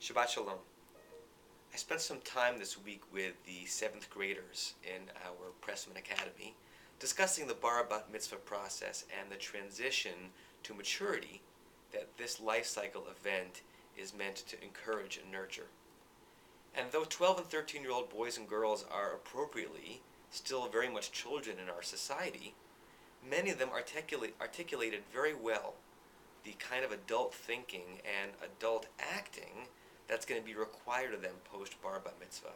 Shabbat Shalom. I spent some time this week with the 7th graders in our Pressman Academy discussing the bar bat mitzvah process and the transition to maturity that this life cycle event is meant to encourage and nurture. And though 12 and 13-year-old boys and girls are appropriately still very much children in our society, many of them articulated very well the kind of adult thinking and adult acting that's going to be required of them post-bar bat mitzvah.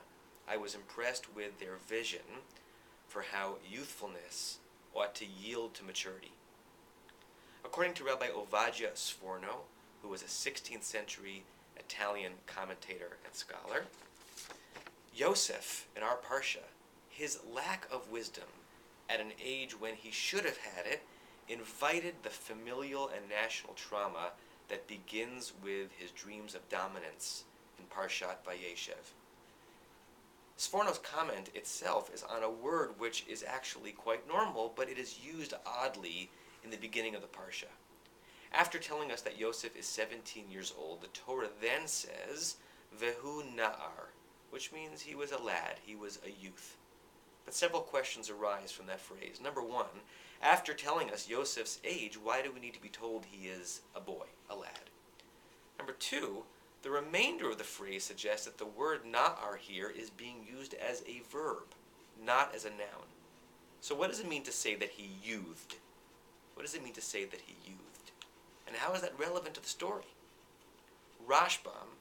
I was impressed with their vision for how youthfulness ought to yield to maturity. According to Rabbi Ovadiah S'forno, who was a 16th century Italian commentator and scholar, Yosef, in our Parsha, his lack of wisdom at an age when he should have had it, invited the familial and national trauma that begins with his dreams of dominance in Parshat Vayeshev. S'forno's comment itself is on a word which is actually quite normal, but it is used oddly in the beginning of the Parsha. After telling us that Yosef is 17 years old, the Torah then says, "Vehu na'ar," which means he was a lad, he was a youth. But several questions arise from that phrase. Number one, after telling us Yosef's age, why do we need to be told he is a boy, a lad? Number two, the remainder of the phrase suggests that the word na'ar here is being used as a verb, not as a noun. So what does it mean to say that he youthed? What does it mean to say that he youthed? And how is that relevant to the story? Rashbam,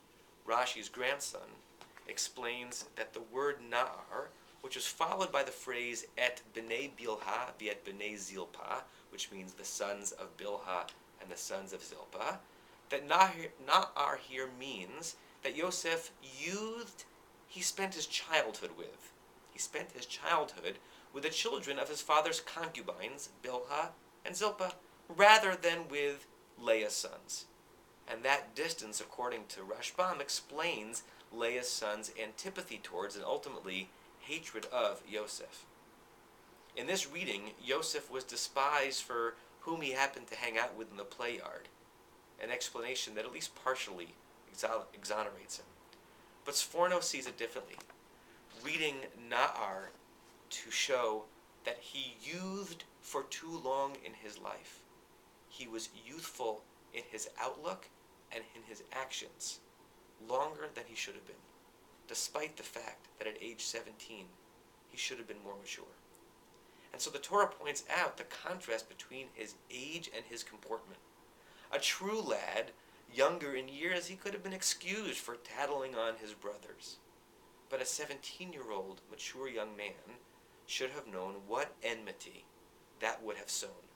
Rashi's grandson, explains that the word na'ar, which is followed by the phrase et b'nei Bilhah v'et b'nei Zilpah, which means the sons of Bilhah and the sons of Zilpah, that na'ar here means that Yosef youthed, he spent his childhood with. He spent his childhood with the children of his father's concubines, Bilhah and Zilpah, rather than with Leah's sons. And that distance, according to Rashbam, explains Leah's sons' antipathy towards and ultimately hatred of Yosef. In this reading, Yosef was despised for whom he happened to hang out with in the play yard, an explanation that at least partially exonerates him. But S'forno sees it differently, reading na'ar to show that he youthed for too long in his life. He was youthful in his outlook and in his actions, longer than he should have been, despite the fact that at age 17, he should have been more mature. And so the Torah points out the contrast between his age and his comportment. A true lad, younger in years, he could have been excused for tattling on his brothers. But a 17-year-old mature young man should have known what enmity that would have sown.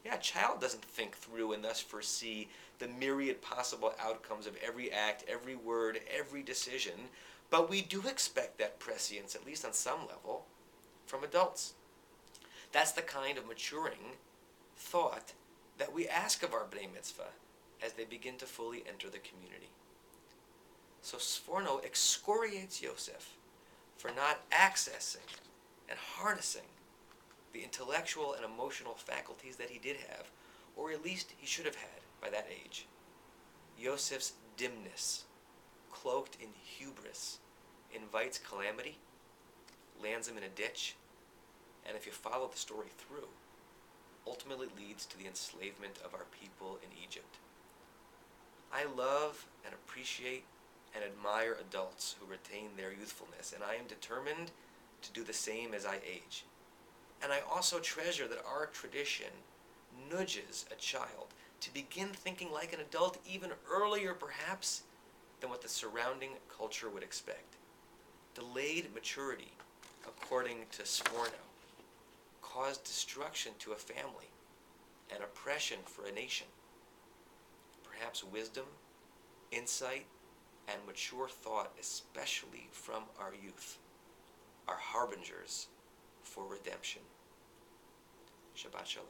Yeah, a child doesn't think through and thus foresee the myriad possible outcomes of every act, every word, every decision, but we do expect that prescience, at least on some level, from adults. That's the kind of maturing thought that we ask of our Bnei Mitzvah as they begin to fully enter the community. So S'forno excoriates Yosef for not accessing and harnessing the intellectual and emotional faculties that he did have, or at least he should have had by that age. Yosef's dimness, cloaked in hubris, invites calamity, lands him in a ditch, and if you follow the story through, ultimately leads to the enslavement of our people in Egypt. I love and appreciate and admire adults who retain their youthfulness, and I am determined to do the same as I age. And I also treasure that our tradition nudges a child to begin thinking like an adult even earlier, perhaps, than what the surrounding culture would expect. Delayed maturity, according to S'forno, caused destruction to a family and oppression for a nation. Perhaps wisdom, insight, and mature thought, especially from our youth, are harbingers for redemption. Shabbat Shalom.